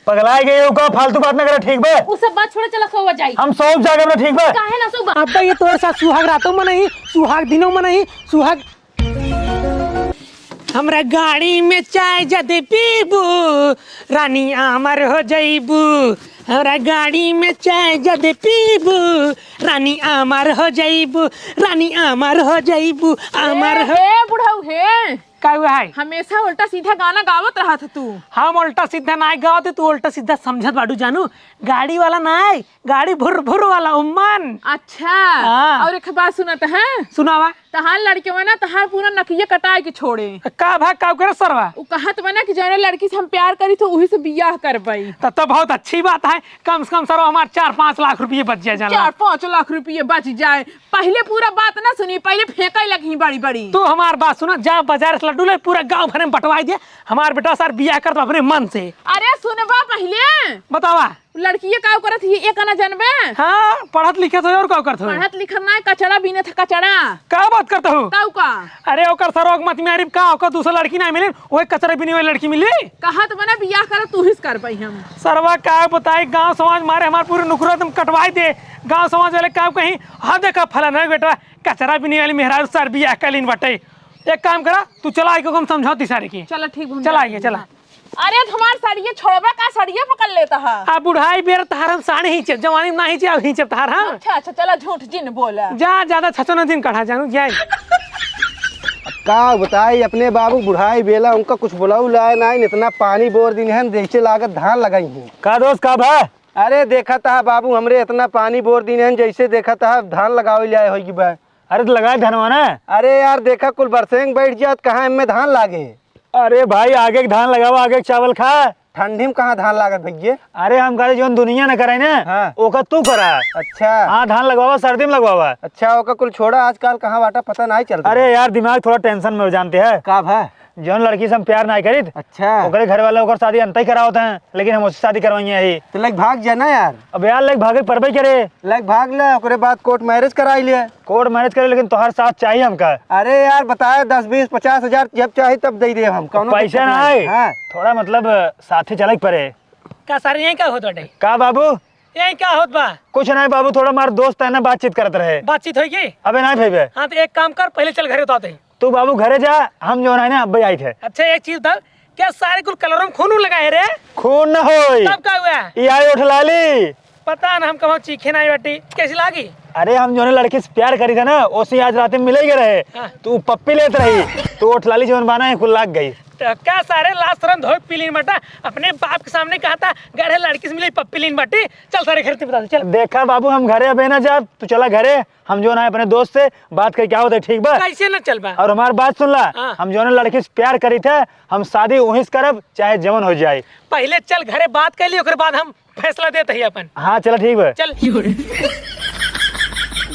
पगलाए गए का फालतू बात न करे, ठीक बे? उ सब बात छोड़े, चला सोवा जाई। हम सोच जागे ना, ठीक बे? काहे ना सोवा? अब्बा ये तोर साथ सुहाग रातों में नहीं, सुहाग दिनों में नहीं, सुहाग। हमरा गाड़ी में चाय जदे पीबू रानी अमर हो जाइबू। हमरा गाड़ी में चाय जदे पीबू रानी अमर हो जाइबू, रानी अमर हो जाइबू, अमर हो। हे बुढ़ऊ हे, का हुआ है? हमेशा उल्टा सीधा गाना गावत रहा था तू। हम उल्टा सीधा ना गावत, तू उल्टा सीधा समझत बाडू जानू। गाड़ी वाला ना है, गाड़ी भुर भुर वाला उम्मन। अच्छा हाँ। और एक बात सुनत है, सुनावा। तहार लड़के में ना तहार पूरा नकिया कटाए के छोड़े। का भाग का करे सरवा? उ कहत बना कि जौन लड़की से हम प्यार करी तो उही से बियाह करबई। तब तो बहुत अच्छी बात है, कम से कम सर हमारे 4-5 लाख रुपये बच जाए जाला। 4-5 लाख रुपये बच जाए। पहले पूरा बात ना सुनी, पहले फेंका लगी बड़ी बड़ी। तू हमार बात सुना, जा बाजार से लड्डू ले, पूरा गांव भर में बंटवाई दिया। हमार बेटा सर बियाह कर तो अपने मन से। अरे सुनबा पहले, बतावा। लड़की का करत ही एक ना जनबे। हाँ, पढ़त लिखत हो और का करत हो? पढ़त लिखत ना, कचड़ा बीने था कचड़ा। का बात करता हो? ताऊ का अरे ओकर सरोग मत में अरीब का ओकर दूसरा लड़की ना मिले, वही कचरा बिनी वाली लड़की मिली। कहत बना बियाह कर तू ही कर पाई हम। सरवा का बताई, गांव समाज मारे हमार पूरे नुकरा तुम कटवाई दे। गांव समाज वाले काम कहीं हाँ देखा फला नहीं बेटा, कचरा बिनी वाली मेहरारू सर बियाह कलीन बटे। एक काम करा, तू चला आई को हम समझौती सारे की। चलो ठीक, चला आइए चला। अरे हमार साड़िया छोड़बा का, साड़िया पकड़ लेता है। आ बुढ़ाई बेर तहार हम साड़ी ही चेप, जवानी में ना ही चेप, ही चेप तहार। हाँ अच्छा अच्छा, चला झूठ जिन बोला। जा, ज्यादा छचो दिन कढ़ा जानू जाए। का बताई अपने बाबू बुढ़ाई बेला उनका कुछ बुलाऊ लाए ना, इतना पानी बोर दिन है जैसे लागत धान लगाई हूँ। का दोस्त का भा? अरे देखा था बाबू हमरे इतना पानी बोर दिन है जैसे देखा था धान लगावे लाए होगी बा। अरे तो लगाए धनवा ना। अरे यार देखा कुल बरसेंग बैठ जात, कहाँ इनमें धान लागे। अरे भाई आगे के धान लगावा, आगे के चावल खा। ठंडी में कहाँ धान लागत भैया? अरे हम कहते जो दुनिया न करे ना, हाँ। ओका तू करा। अच्छा हाँ, धान लगवावा, सर्दी में लगवावा। अच्छा, ओका कुल छोड़ा, आजकल कहाँ बाटा पता नहीं चलता। अरे यार दिमाग थोड़ा टेंशन में हो, जानते हैं का भाई? जौन लड़की से हम प्यार नहीं करी, अच्छा ओकरे घर वाले ओकर शादी अंत ही करावत हैं, लेकिन हम उससे शादी करवाई है। तो लग भाग जाना यार। अब यार लग भागे परबे करे। लग भाग ले, ओकरे बाद कोर्ट मैरिज कराई लिया। कोर्ट मैरिज करे, लेकिन तोहर साथ चाहिए हमका। अरे यार बताए 10-20-50 हजार जब चाहे तब दे हम। कौनो पैसा दिक्कत ना है, हाँ। थोड़ा मतलब साथे चले पड़े। का सारे यही का होत बाटे? का बाबू? यही का होत बा? कुछ नहीं बाबू, थोड़ा हमारे दोस्त है ना, बातचीत करते रहे। बातचीत होगी? अबे नहीं भेबे। हाँ तो एक काम कर, पहले चल घरे उतारते। तू बाबू घरे जा, हम जो है ना अब आई थे। अच्छा एक चीज बता, क्या सारे कुल कलरों में खून लगाए रे? खून न होई। तब का हुआ? ये आई उठ लाली। पता ना, हम कहो चीखे नहीं बाटी, कैसी लागी? अरे हम जो लड़की से प्यार करी था ना, उसी आज रात में मिले रहे। हाँ। तू पप्पी लेते रही, तू उठ लाली जो बाना है कुल लाग गई। तो क्या सारे लास्ट रन धोए पीलीन बटा, अपने बाप के सामने कहा था गढ़े लड़की से मिली पप्पी लीन बाटी। चल सारे घर से बता दे, चल। देखा बाबू हम घरे अब ना जा, तू चला घरे, हम जो ना अपने दोस्त से बात कर क्या होता है, ठीक बा? कैसे न चल बा? और हमारी बात सुन ला। हाँ। हम जो लड़की से प्यार करी थे, हम शादी वहीं से करब, चाहे जवन हो जाए। पहले चल घरे बात कर ली, ओकर बाद हम फैसला देते ही अपन। हाँ चला ठीक बा। चल।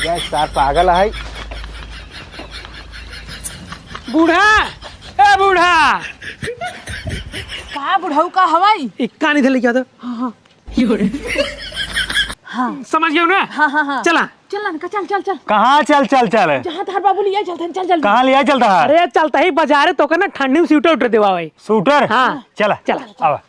यार सार पागल है। बूढ़ा, ए बूढ़ा, का बुढ़ऊ का हवाई? इक्का नहीं थे क्या तो? हाँ समझ गए ना? हाँ हाँ हाँ, चला चल ना, चल चल चल, कहाँ चल चल चल? जहाँ तार बाबू लिया चलते चल जल्दी। कहाँ लिया चलता है? अरे चलता ही बाजार तो ना, ठंडी में स्वेटर उटर देवा भाई। शूटर? हाँ। चला चला। आवा।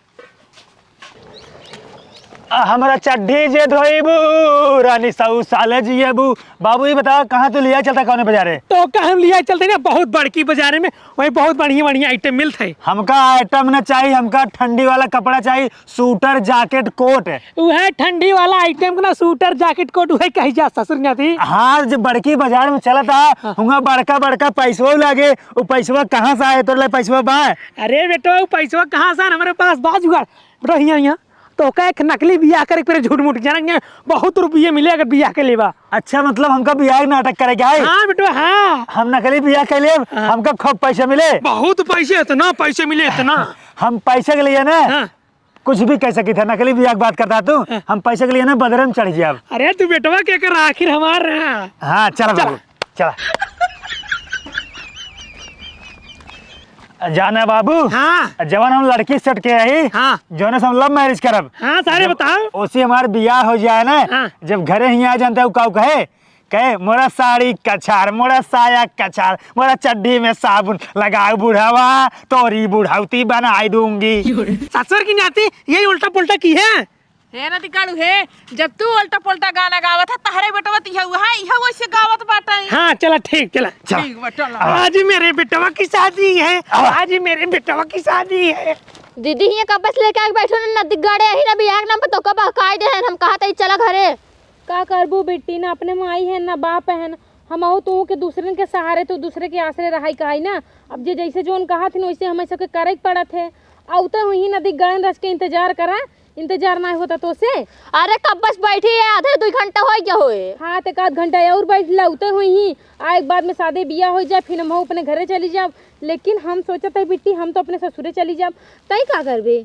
हमारा चड्ढी जे धोइबू रानी साऊ साले जियबू। बाबू ये बता कहाँ तो लिया चलता, कौन बाजारे? तो का हम लिया चलते ना, बहुत बड़की बाजार में, वही बहुत बढ़िया बढ़िया आइटम मिलते है। हमका आइटम न चाहिए, हमका ठंडी वाला कपड़ा चाहिए, सूटर जैकेट कोट। वह ठंडी वाला आइटम ना, सूटर जैकेट कोट वही कही जा ससुर जाती। हाँ जब बड़की बाजार में चला था, वहाँ बड़का बड़का पैसवा लगे, वो पैसवा कहाँ से आए? तो पैसवा बा? अरे बेटो वो पैसा कहाँ से? हमारे पास बाज हुआ रही यहाँ तो का एक नकली बियाह करे फिर झूठ मूठ जाना, बहुत रुपये मिले अगर बियाह के लेवा। अच्छा मतलब हमका बियाह नाटक करे क्या है? हाँ बेटो हाँ, हम नकली बियाह के लिए हमका खूब पैसे मिले। बहुत पैसे, इतना पैसे मिले इतना। हम पैसे के लिए ना हाँ। कुछ भी कह सकी था, नकली बियाह की बात करता तू। हम पैसे के लिए ना बदरम चढ़ गया। अरे तू बेटवा क्या कर आखिर हमार। हाँ चला बाबू चला। जाना बाबू। हाँ जवान हम लड़की सेट के आई। हाँ जो ना हम लव मैरिज करब। हाँ सारे बताओ। उसी हमारे बियाह हो जाए ना, हाँ। जब घरे ही आ जानता है काऊ कहे कहे मोरा साड़ी कछार, मोरा साया कछार, मोरा चड्डी में साबुन लगाओ बुढ़ावा, तोरी बुढ़ावती बनाई दूंगी। ससुर की नाती यही उल्टा पुल्टा की है। हे ना दिकाड़ू हे, जब तू उल्टा पुल्टा गाना गावत है तहरे बेटवा तिहा वैसे गावत बाटा। हाँ चला ठीक चला। ठीक बा चल। आज मेरे बेटवा की शादी है, आज मेरे बेटवा की शादी है। दीदी ही कब बस लेके आके बैठो ना नदी गाड़े ही ना बियाह ना तो कब हकाई दे हम कहा था चला घरे। का करबू बेटी ना अपने माई है ना बाप है ना, हम आओ तो के दूसरे के सहारे तो दूसरे के आसरे रहाई कहाई ना। अब जे जैसे जोन कहा थी वैसे हमें सबके करे पड़ा थे। आउते हुई नदी गड़न रस के इंतजार करा, इंतजार ना होता तो से। अरे कब बस बैठी है, आधे 2 घंटा हो क्या होए। हाँ तो आध घंटा और बैठ ला उतर हुई ही आ एक बाद में शादी बियाह हो जाए फिर हम अपने घरे चली जाब। लेकिन हम सोचते है बेटी हम तो अपने ससुरे चली जाब, तई का करबे।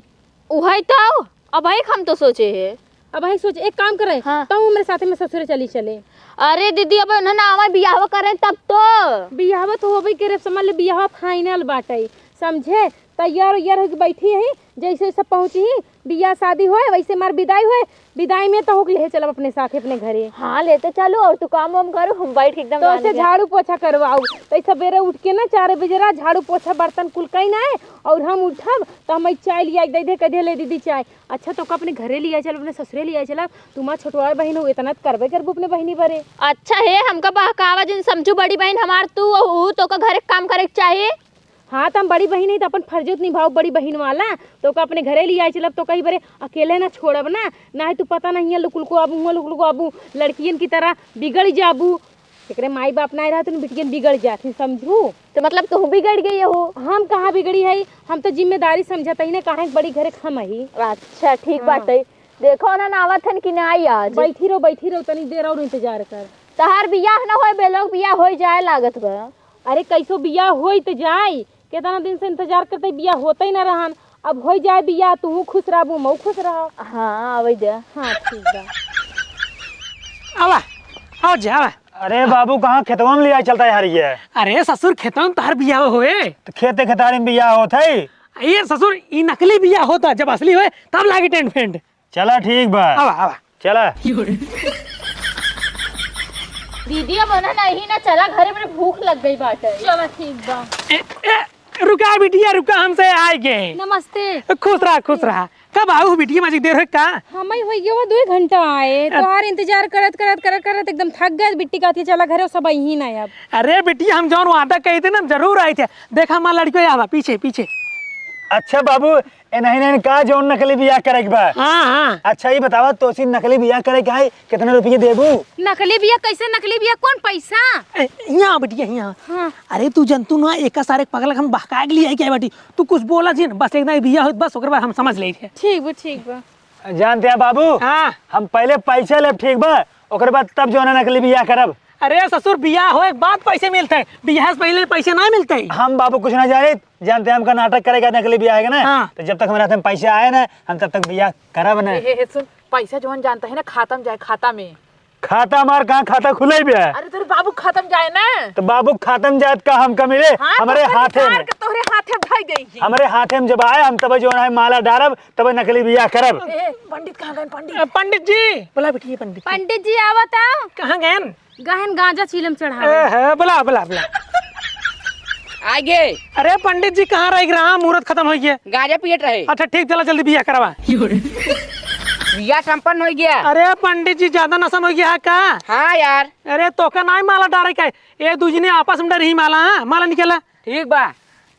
उहाई तो अब भाई हम तो सोचे है। अब भाई सोच एक काम करे हाँ। तो मेरे साथ में ससुरे चली चले। अरे दीदी अब उन्होंने आवा बियाह करें तब तो बियाह तो हो करे समझ ले, बियाह फाइनल बाटे समझे। तैयार उयार होके बैठी है जैसे सब पहुंची ही बियाह शादी होए वैसे मार विदाई होए। विदाई में तो होके ले चलब अपने साथ अपने घरे। हाँ लेते चलो और तू काम वाम करो, हम बैठ के एकदम तो ऐसे झाड़ू पोछा करवाऊ तो सवेरे उठ के ना 4 बजे रा झाड़ू पोछा बर्तन कुल कहीं ना है और हम उठब तो हम चाय लिया दे दे कदे ले दीदी चाय। अच्छा तो अपने घरे लिया चल अपने ससुरे लिया चला। तुम्हारा छोटवार बहन हो इतना करबे करबू अपने बहनी भरे। अच्छा है हमका बहकावा जिन समझू बड़ी बहन हमार तू तो का घरे काम करे के चाहिए। हाँ तो हम बड़ी बहन है तो अपन फर्ज निभाओ बड़ी बहन वाला तो का अपने घरे लिया चलब तो कहीं बरे अकेले ना छोड़ब ना है तू पता नहीं है लुकुल को आबू लड़कियन की तरह बिगड़ जाबू। एकरे माई बाप ना रहा तो बिटियन बिगड़ जाती समझू। तो मतलब तू बिगड़ गई हो। हम कहाँ बिगड़ी है, हम तो जिम्मेदारी समझता ही ना कहा बड़ी घरे खम ही। अच्छा ठीक बात है। देखो ना नावत हन कि ना आई आज। बैठी रहो तनी देर और इंतजार कर। तहार बियाह ना होए बेलोग बियाह हो जाए लागत बा। अरे कैसो बियाह होई तो जाए, कितना दिन से इंतजार करते बियाह होता ही ना रहन। अब हो जाए बियाह तू खुश रहबू मऊ खुश रह। हाँ आवे दे। हाँ ठीक बा। आवा आओ जा आवा। अरे बाबू कहाँ खेतवा में लिया चलता है यार ये। अरे ससुर खेतों में तहार बियाह होए। तो खेते खेतारी में बियाह होता है। ये ससुर ई नकली बियाह होता, जब असली होए तब लागे टेंट फेंट। चला ठीक बा, आवा आवा चला। दीदी अब ना नहीं ना चला घरे में भूख लग गई बाटे। चलो ठीक बा। रुका बिटिया रुका, हमसे आए गए। नमस्ते। खुश रहा। कब आओ बिटिया माजी देर हो का। हम ही हो गया 2 घंटा आए तो हर इंतजार करत एकदम थक गए। बिट्टी कहती चला घरे सब ही ना अब। अरे बिटिया हम जौन वादा कहे थे ना जरूर आए थे। देखा हमारा लड़की आवा पीछे। अच्छा बाबू ए नहीं का जो नकली बियाह करे के बा। हाँ अच्छा ये बतावा तो नकली बियाह करे के है कितने रुपये देबू। नकली बिया कैसे नकली बिया कौन पैसा। यहाँ बिटिया यहाँ। हाँ। अरे तू जंतु ना एक सारे पगल हम बहका के लिए क्या बेटी, तू कुछ बोला थी बस एकदम बिया हो बस ओकर बाद हम समझ ले थे। ठीक बा। जानते हैं बाबू हाँ। हम पहले पैसा लेब ठीक बा ओकर बाद तब जो है नकली बियाह करब। अरे ससुर बियाह हो एक बाद पैसे मिलते हैं, बियाह से पहले पैसे ना मिलते। हम बाबू कुछ ना जाने, जानते हैं हमका नाटक करेगा नकली बियाह है ना। हाँ। तो जब तक हमारे हाथ में पैसे आए ना हम तब तक बियाह करब ना। हे सुन पैसा जो जानता है ना खातम जाए खाता में। खाता हमार कहाँ खाता खुले भी है। अरे तेरे बाबू खत्म जाए ना। तो बाबू खातम जात का हमका मिले हमारे हाथे में। तोहरे हाथे ढाई गई थी। हमारे हाथे में जब आए हम तब जो है माला डालब तब नकली बियाह करब। पंडित कहाँ गए पंडित। पंडित जी बोला बिटिया पंडित पंडित जी आवता कहाँ गए। गहन गांजा चीलम चढ़ा। बोला आगे। अरे पंडित जी कहाँ रह रहा, मुहूर्त खत्म हो गया। गाजा पियट रहे। अच्छा ठीक चला जल्दी बियाह करवा। बिया संपन्न हो गया। अरे पंडित जी ज्यादा नशा हो गया है का। हाँ यार। अरे तो का ना माला डाले का ये दूसरे आपस में डरी माला। हाँ माला निकला ठीक बा।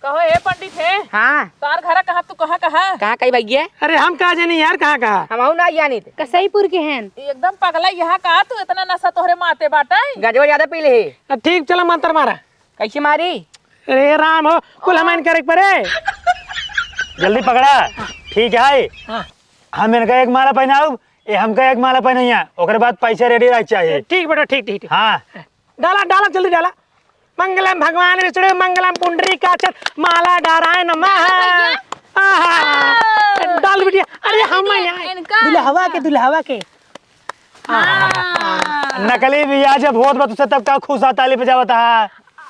कहो हे पंडित है। हाँ तार घर कहाँ तू कहाँ कहीं भैया। अरे हम कहा जानी यार कहाँ हम ना जानी थे। कसईपुर के हैं। एकदम पगला यहाँ कहा तू इतना नशा तोहरे माते बाटा। गजवा ज्यादा पी ले। ठीक चला मंत्र मारा। कैसे मारी। अरे राम हो कुल हमें करे पड़े। जल्दी पकड़ा ठीक है। हाँ। हम इनका एक माला पहनाऊ ये हमका एक माला पहनैया ओकर बाद पैसा रेडी रह चाहिए। ठीक बेटा ठीक। हाँ डाला जल्दी डाला। मंगलम भगवान विष्णु मंगलम पुंडरीकाक्षं माला डाराय नमः। डाल बिटिया। अरे हम दुल्हवा के नकली बियाह जब होत बा तुझसे तब का खुश ताली बजावता है।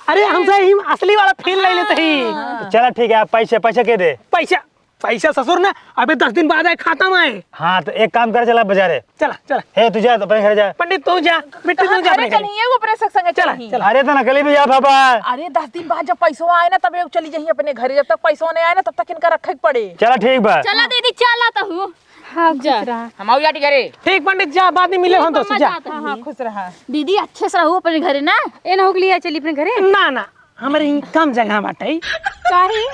अरे हमसे ही असली वाला फील ले लेते ही। चला ठीक है पैसे के दे। पैसा पैसा ससुर ना अबे 10 दिन बाद आए खाता में आए। हाँ तो एक काम कर, चला बाजारे। चला चला हे तू जा, अपने घर जा। पंडित तू जा, बिट्टू तू जा अपने घर। चलिए वो अपने संग चला चली। चला। अरे तो नकली भी आ बाबा। अरे 10 दिन बाद जब पैसा आए ना तब ये चली जाइए अपने घर। जब तक पैसा नहीं आए ना तब तक इनका रखे पड़े। चला ठीक बा। चला दीदी चला तो हूँ। हाँ जा। हम आओ जाटी करे। ठीक पंडित जा, बाद में मिले हम तो जा। हाँ खुश रहा। दीदी अच्छे से रहो अपने घरे ना। ए ना हो लिया चली अपने घरे। ना ना हमारे ही कम जगह बाटे। काहे?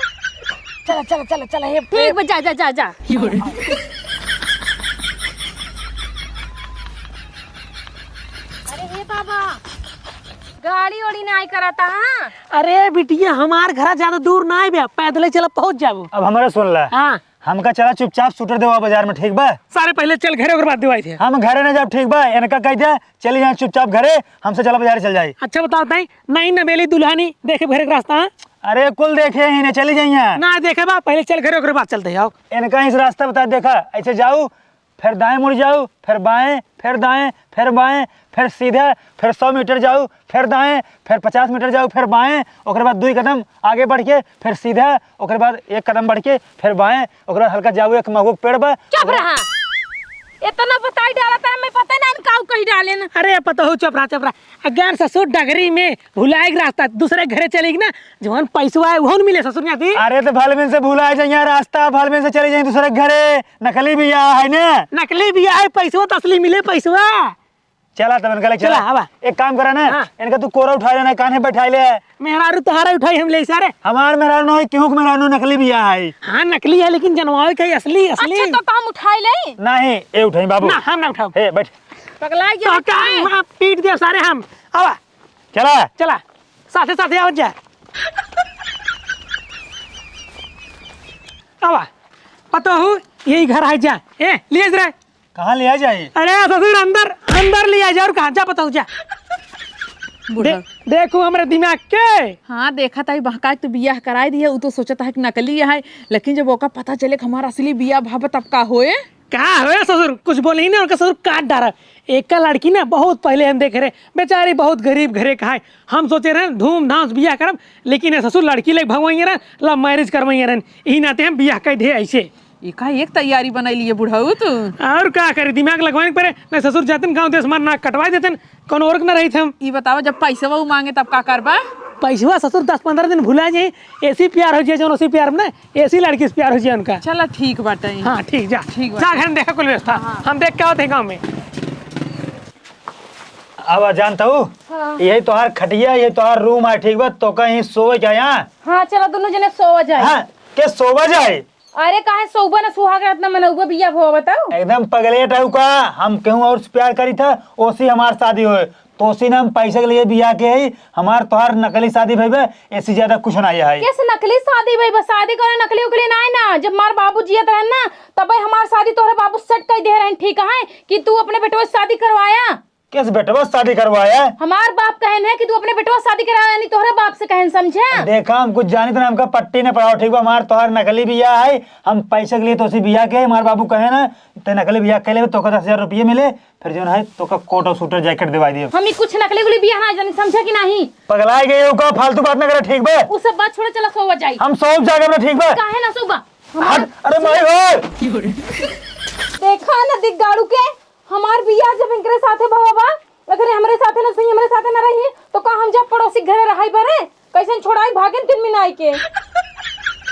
चला चला चला चला हे ठीक बा, जा जा जा जा। अरे हे बाबा, गाड़ी ओड़ी ना आई कराता। हाँ अरे बिटिया हमार घर ज्यादा दूर ना है, पैदल चला पहुंच जाबो। अब हमारा सुन ला। हाँ हमका चला चुपचाप शूटर देवा बाजार में, ठीक बा? सारे पहले चल घरे और बाद दिवाई थे। हम घरे न जब, ठीक बा? इनका कह दिया चली जाए चुपचाप घरे, हमसे चला बाजार चल जाए। अच्छा बताओ ताई, नहीं नबेली दुल्हनी देखे घरे का रास्ता। हाँ? अरे कुल देखे ही ने चली जाइए ना देखे बा, पहले चल घरे और बाद चलते जाओ। इनका इस रास्ता बता, देखा ऐसे जाओ, फिर दाएं मुड़ जाओ, फिर बाएं, फिर दाएं, फिर बाएं, फिर सीधा, फिर 100 मीटर जाओ, फिर दाएं, फिर 50 मीटर जाओ, फिर बाएं, ओकर बाद 2 कदम आगे बढ़ के फिर सीधा, ओकर बाद 1 कदम बढ़ के फिर बाएं, ओकर बाद हल्का जाओ, एक महुआ पेड़ बा। चुप रहा। इतना बताई डाला था, मैं पता ना काऊ कहीं डाले ना। अरे पता हो चपरा चपरा, अगर ससुर डगरी में भुलाए रास्ता दूसरे घरे चलेगी ना, जवन पैसा है वो मिले ससुर जाती। अरे तो भलमिन से भूला जाइए रास्ता, भलमिन से चले जाए दूसरे घरे। नकली भी यहाँ है ना, नकली भी है पैसा तो असली मिले पैसा। चला तब इनका ले चला। चला, हवा। एक काम करा ना, हाँ। इनका तू कोरा उठा लेना, कान्हे बैठा ले। मेहरारू तोहारा उठाई हम ले सारे। हमार मेहरारू है, क्यों मेहरारू नकली भी यहाँ है। हाँ नकली है लेकिन जनवावे कहीं असली असली। अच्छा तो हम उठाई ले। नहीं ए उठाई बाबू। ना हम ना उठाओ। हे बैठ, पगला तो गया का वहाँ पीट दे सारे हम। आवा चला। चला साथे साथे आओ जा। आवा पता हो यही घर है जा। ए लिए जरा। कहाँ ले आ जाए? अरे ससुर अंदर अंदर लिया जा और कहाँ जा पता हो जा। देखो हमारे दिमाग के। हाँ देखा था बहका तो बियाह कराई दिया। वो तो सोचा था कि नकली है, लेकिन जब ओका पता चले कि हमारा असली बियाह भाव तब का होए। कहा हो ससुर कुछ बोले ही ना, उनका ससुर काट डाला। एक का लड़की ना बहुत पहले हम देखे रहे, बेचारी बहुत गरीब घरे का है। हम सोचे रहे धूमधाम से बियाह करब, लेकिन ये ससुर लड़की ले भगवाइए रहे, लव मैरिज करवाइए रहे। यही नाते हम बियाह कर दे ऐसे। एक तैयारी बनाई लिए बुढ़ाऊ तू। और क्या करे, दिमाग लगवाने पड़े ना। ससुर जाते गाँव देश मार नाक कटवा देते, कौन और न रही थे हम। ये बताओ जब पैसा वो मांगे तब का करबा? पैसा ससुर 10-15 दिन भुला जाए, ऐसी प्यार हो जाए जो उसी प्यार में ना, ऐसी लड़की से प्यार हो जाए उनका। चला ठीक बाटे। हाँ ठीक जा, ठीक बा। जा घर में देखा कुल व्यवस्था। हम देख क्या होते हैं गाँव में। अब जानता हूँ यही तोहार खटिया, ये तोहार रूम है, ठीक बा? तो कहीं सोवे क्या यहाँ? हाँ चलो दोनों जने सोवा जाए। हाँ के सोवा जाए? अरे काहे सोबा ना सुहाग रात ना मनौबा बिया भो बताओ। एकदम पगलेट है का। हम कहूँ और से प्यार करी था, ओसी हमार शादी होए, तो उसी ने हम पैसे के लिए बिया के ही हमार तोहार नकली शादी भई, ऐसी ज्यादा कुछ ना है। कैसे नकली शादी भाई? बस शादी करो नकली उकली ना है ना। जब हमार बाबू जियत रहन ना तब भाई हमार शादी तोहरे बाबू सेट कर दे रहन, ठीक है कि तू अपने बेटवा से शादी करवाया। किस बेटवा शादी करवाया? हमार बाप कहन है कि तू अपने बेटवा शादी कराया, नहीं तोहरे बाप से कहन, समझे? देखा हम कुछ जानी तो हमका पट्टी ने पड़ाओ, ठीक बा? हमार तोहार नकली बिया है, हम पैसे के लिए तो उसी बिया के हमारे बाबू कहे ना तो नकली बिया के लिए तो 10,000 रुपये मिले, फिर जो है तो कोट और सूटर जैकेट दिवा दिए। हम कुछ नकली उकली बिया ना जानी, समझे कि नहीं? पगला गए का फालतू बात ना करे, ठीक बा? उस सब बात छोड़े, चला सोवा जाए। हम सब जागे ना, ठीक बा? काहे ना सोबा? अरे माई हो देखा ना दिख गाड़ू के हमार बिया जब इनके साथे बाबा, अगर हमरे साथे ना सही, हमरे साथे ना रही तो का हम जब पड़ोसी घरे रहाई बरे कैसे छोड़ाई भागे 3 महीना आई के।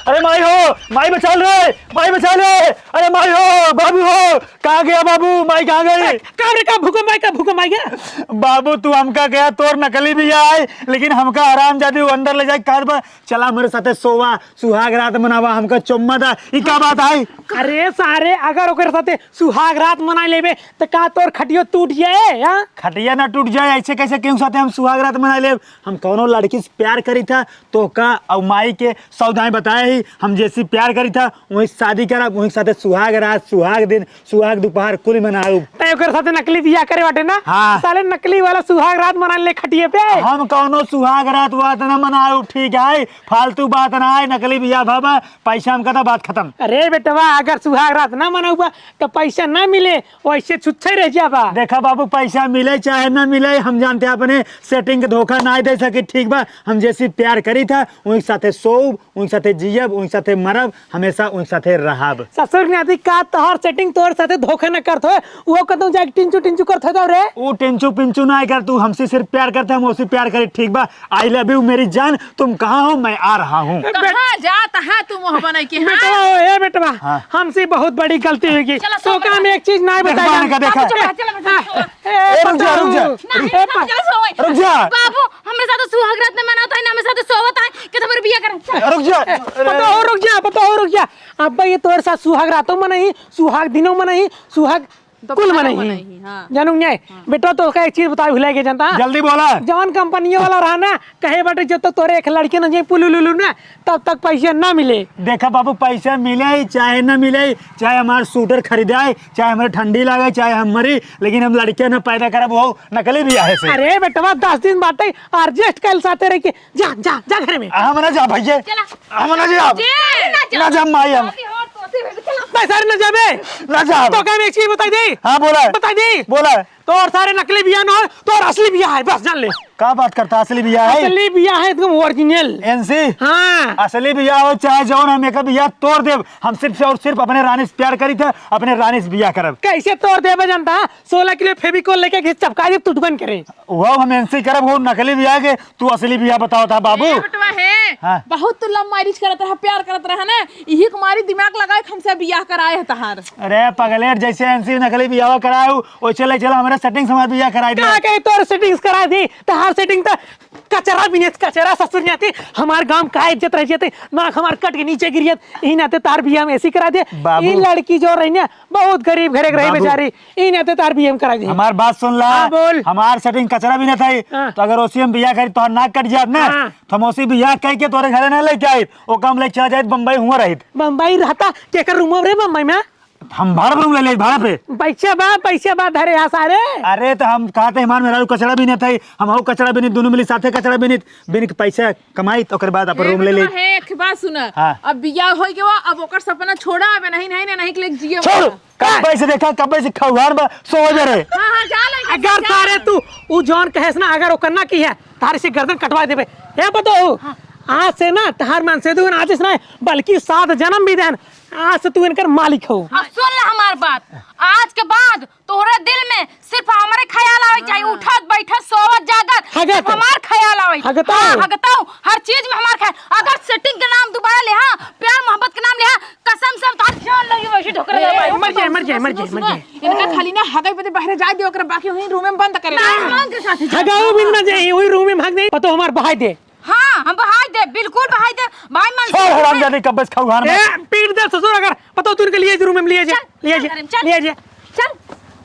अरे माई हो, माई बचा ले, माई बचा ले। अरे माई हो, बाबू हो, कहाँ गया बाबू? माई कहाँ गई? का भूकंप आ गया। बाबू तू हमका गया तोर नकली भी आए, लेकिन हमका आराम जाती वो अंदर ले जाए कार पर। चला मेरे साथे सोवा, सुहाग रात मनावा, हमका चुम्मा था। ये क्या बात आई? अरे सारे अगर ओकर साथे सुहाग रात मना लेबे तो का तोर खटियो टूट जाए। हाँ खटिया ना टूट जाए, ऐसे कैसे क्यों साथे हम सुहाग रात मना ले? हम कौनो लड़की से प्यार करी था तो का और माई के सौदाएं बताए ही, हम जैसी प्यार करी था वही शादी करा, वही साथे सुहाग रात, सुहाग दिन, सुहाग सुहाग दोपहर कुल मनाऊ। तय ओकर साथे नकली बियाह करे बाटे ना। हाँ। साले नकली वाला सुहाग रात मनाने ले खटिए पे। हम कौनो सुहाग रात वात न मनाऊ, ठीक है? फालतू बात ना है, नकली बियाह बाबा, पैसा हम का बात खत्म। अरे बेटवा अगर सुहाग रात ना मनाऊबा तो पैसा ना मिले, वैसे छुच्छे रह जाबा। देखा बाबू, पैसा मिले चाहे ना मिले, हम जानते हैं अपने सेटिंग के धोखा ना दे सके, ठीक बा? हम जैसी प्यार करी था उनके साथे सोब, उनके साथे जियब, उनके साथे मरब, हमेशा उनके साथे रहब। ससुर नाती का तोहर सेटिंग तोहर साथे धोखा न करत हो, वो कतौ जाके टिंचू टिंचू करत हो रे। वो टिंचू पिंचू ना कर, तू हमसे सिर्फ प्यार करता है, हम उससे प्यार करे, ठीक बा? आई लव यू मेरी जान, तुम कहाँ हो? मैं आ रहा हूँ। कहाँ जाता है तू मुँह बना के? हाँ? बेटवा ए बेटवा, हाँ। हमसे बहुत बड़ी गलती होगी। चलो, तो का हम एक चीज ना बताया। देखा देखा रुक जा रुक जा रुक जा बाबू हमरे साथ सुहाग रात में मनाता है ना, हमारे साथ सोवत है कि तुम्हारे बियाह करे। रुक जा। बताओ रुक जा। अब ये तोर साथ सुहाग रातों में नहीं, सुहाग दिनों में नहीं, सुहाग कुल में नहीं। जानू नहीं बेटा, तो का एक चीज बताओ, भुला के जानता। जल्दी बोला। जवान कंपनी वाला रहा ना, कहे बाटे जब तक तोरे एक लड़की न जाए पुलुलुलु ना, तब तक पैसे ना मिले। देखा बाबू, पैसा मिले चाहे न मिले, चाहे हमारे सूटर खरीदाए, चाहे हमारे ठंडी लगे, चाहे हम मरी, लेकिन हम लड़के न पैदा करब वो नकली बियाह से। अरे बेटवा 10 दिन बाटे एडजस्ट कल साथे रह के जा जा जा घर में। हम ना जा भैया, हम ना जा, ना जा माई, हम पैसा न जाबे ना जा। तो का मैं एक चीज बताई दे। हाँ बोला, बताई दे। बोला। तो और सारे नकली बियाह न हो, तो और असली बियाह है, बस जान ले। क्या बात करता? असली बियाह है, असली बियाह है एकदम ओरिजिनल। एनसी। हाँ असली बियाह हो चाहे जौन, हम एक बियाह तोड़ देव। हम सिर्फ और सिर्फ अपने रानी से प्यार करी थे, अपने रानी से बियाह करब। कैसे तोड़ देबे जानता? 16 किलो फेविकोल लेके घिस चपका दे टूटबन करे। वो हम एनसी करब, वो नकली बियाह के, तू असली बियाह बताओ था बाबू। बेटवा है हाँ। बहुत तू लव मैरिज करत रहा, प्यार करत रहा ना, यही कुमारी दिमाग लगाए हमसे बियाह कराए है तहार। अरे पगलेट, जैसे एनसी नकली बियाह कराए वो चले चला हमारे सेटिंग से हमारा बियाह कराई दे। कहा कहे तोर सेटिंग्स करा दी, तहार सेटिंग तो कचरा बिनेत कचरा ससुर जाती। हमार गांव का इज्जत रह जाती, नाक हमार कट के नीचे गिरियत, ई नाते तार बियाह में ऐसी करा दे। बाबू। ई लड़की जो रही ना बहुत गरीब घरे रही बाबू। बेचारी, ई नाते तार बियाह करा दी। हमार बात सुन ला। हाँ, बोल। हमार सेटिंग कचरा भी न था, हाँ। तो अगर उसी हम बियाह करी तो नाक कट जात ना, हाँ। तो हम उसी बियाह कह के तोरे घरे ना लेके आई, वो काम लेके चला जाए बम्बई हुआ रही। बम्बई रहता केकर रूम रे बम्बई में? हम भाड़ा रूम ले ले भाड़ा पे। पैसे बा धरे यहाँ सारे। अरे तो हम कहा थे हमारे मेरा कचरा भी नहीं था, हम हूँ कचरा भी नहीं, दोनों मिली साथे कचरा भी नहीं, बिन पैसा कमाई तो ओकर बाद अपन रूम ले ले। है एक बात सुना, हाँ। अब बियाह होई के बा, अब ओकर सपना छोड़ा, अब नहीं नहीं नहीं के लिए जिए। छोड़, कब पैसे देखा, कब पैसे खौहार में सो बजे रहे। हां हां जा ले। अगर तारे तू उ जॉन कहेस ना, अगर वो करना की है तारे से गर्दन कटवा देबे। ये बताओ आज से ना तहार मन से दून आज से ना, बल्कि 7 जन्म भी देन, आज से तू इनकर मालिक हो। अब सुन ले हमार बात, आज के बाद तोहरे दिल में सिर्फ हमारे ख्याल आवे चाहिए, उठत बैठत सोवत जागत सिर्फ हमार ख्याल आवे। हगताऊ हर चीज में हमार ख्याल। अगर सेटिंग के नाम दोबारा ले, हाँ प्यार मोहब्बत के नाम ले, हाँ कसम से तार जान लगी वैसे ठोकर दे। मर जाए। इनका खाली ना हगई पे बाहर जाए दे, ओकर बाकी वही रूम में बंद करे। हगाओ बिन ना जाए, वही रूम में भाग नहीं पतो हमार बहाई दे। हाँ हम बहाई दे, बिल्कुल बहाई दे भाई। मन छोड़ हराम जाने कब बस खौहार में। पीट दे ससुर, अगर पतो तू इनके लिए रूम में लिए जा चल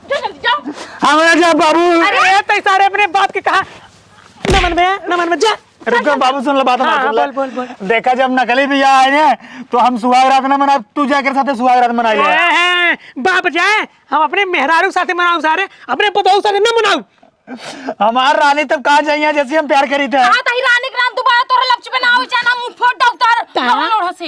जल्दी जाओ। हमारा जा बाबू। अरे तै सारे अपने बात के कहा न मन में जा। रुको बाबू, सुन लो बात हमारी, सुन लो। बोल। देखा जब नकली बियाह आए ना, तो हम सुहाग रात ना मना, तू जाकर साथे सुहाग रात मना लिया। बाप जाए, हम अपने मेहरारू साथे मनाऊ सारे, अपने पतोह साथे न मनाऊ। हमार रानी तब कहाँ जाइए जैसे हम प्यार करी थे। हाँ तही रानी के नाम दोबारा तोरे लक्ष्य पे ना हो जाए ना, मुंह फोड़ डॉक्टर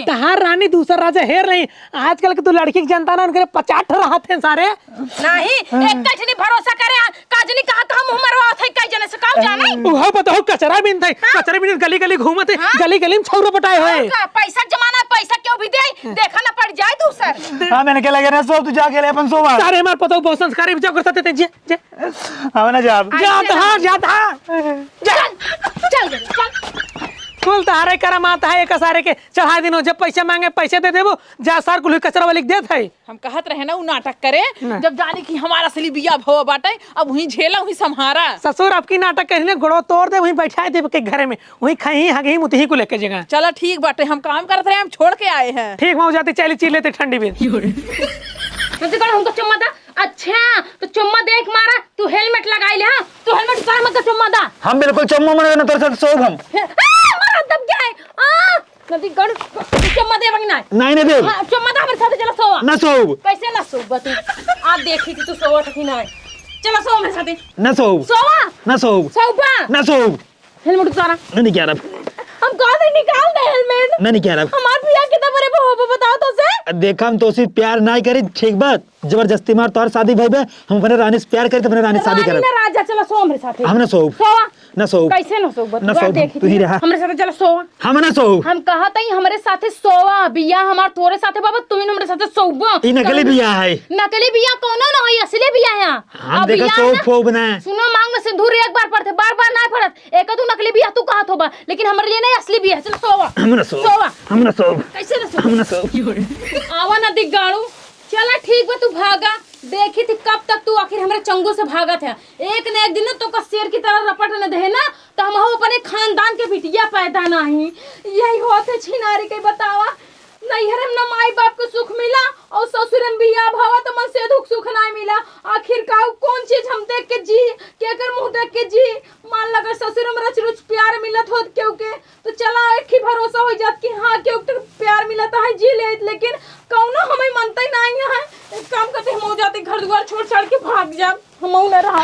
तहार रानी दूसरा राजा हेर नहीं। आजकल के तू लड़की की जनता ना उनके 50 रहत हैं सारे। नहीं एक कजनी भरोसा करे, काजनी कहा कहा मुंह मरवा थे, कई जने से काऊ जाने। वो बताओ कचरा बिन थे, कचरा बिन गली गली घूमत है, गली गली में छौरो पटाए हुए। पैसा जमाना है, पैसा क्यों भी दे, देखा ना पड़ जाए दूसर। हाँ मैंने क्या लगे ना, सो तू जाके ले अपन सोवा। सारे हमार पतो बहुत संस्कारी बच्चा करते थे। जे हमने जा चल कुल तारे करम आता है, एक सारे के चढ़ा दिनो, जब पैसे मांगे पैसे दे देबो, जा सार कुल कचरा वाले देत है। हम कहत रहे ना, उ नाटक करे, जब जाने की हमारा असली बिया भव बाटे, अब वही झेला वही संहारा। ससुर आपकी नाटक कहने गोड़ो तोड़ दे, वहीं बैठा दे के घर में, वहीं खाई हगी मुतही को लेके जगह। चलो ठीक बाटे, हम काम करत रहे, हम छोड़ के आए हैं। ठीक हो जाते, चली चीज लेते ठंडी में। हमको चुम्मा दा। अच्छा तो चुम्मा देख मारा, तू हेलमेट लगाई ले। हाँ तू हेलमेट उतार मत, चुम्मा दा। हम बिल्कुल चम्मो मन तेरे साथ सोब हम। मारा दब गया है। नदी गड़ चम्मा दे बंग ना नहीं दे हां चम्मा दा हमरे साथे चला सोवा ना सोब कैसे ना सोवा तू आप देखी थी तू सोवा कि ना चला सो मेरे साथे ना सोब सोवा ना सोब सोवा ना सोब हेलमेट उतारा नहीं क्या रहा हम कहां से निकाल दे हेलमेट नहीं क्या रहा हमार पिया कितना बड़े हो बताओ तो से देखा हम तो उसी प्यार ना करी ठीक बात जबरदस्ती मार तोर शादी भइबे हम अपने रानी से प्यार करी तो अपने रानी से शादी रानी करब ना राजा चला सो हमरे साथे हम ना सोब सोवा ना सोब कैसे ना सोवा ना सोब तू ही रहा हमरे साथे चला सोवा हम ना सोब हम कहा तई हमरे साथे सोवा बिया हमार तोरे साथे बाबा तू ही हमरे साथे सोवा ई नकली बिया है नकली बिया कोनो ना है असली बिया है हम देखा सोब फोब ना सुनो मांग में सिंदूर एक बार पड़ते बार-बार ना पड़त एक दू नकली बिया तू कहत होबा लेकिन हमरे लिए नहीं असली बिया चल सोवा हम ना सोब सोवा हम ना सोब कैसे ना सोवा हम ना सोब आवा ना दिगाड़ू चला ठीक बा तू भागा देखी थी कब तक तू आखिर हमारे चंगू से भागा था एक न एक दिन तो का शेर की तरह रपट न दे ना तो हम हो अपने खानदान के बिटिया पैदा नहीं यही होते छिनारी के बतावा नैहर में न माई बाप को सुख मिला और ससुर में बिया भावा तो मन से दुख सुख नहीं मिला आखिर का कौन चीज हम देख के जी के कर मुंह देख के जी मान लगा ससुर में रच रुच प्यार मिलत होत क्यों के तो चला एक ही भरोसा हो जात कि हां क्यों तो प्यार मिलता है जी ले लेकिन कौनो हमें मनता ही नहीं है एक काम करते हम हो जाते घर द्वार छोड़ छाड़ के भाग जा हम न रहा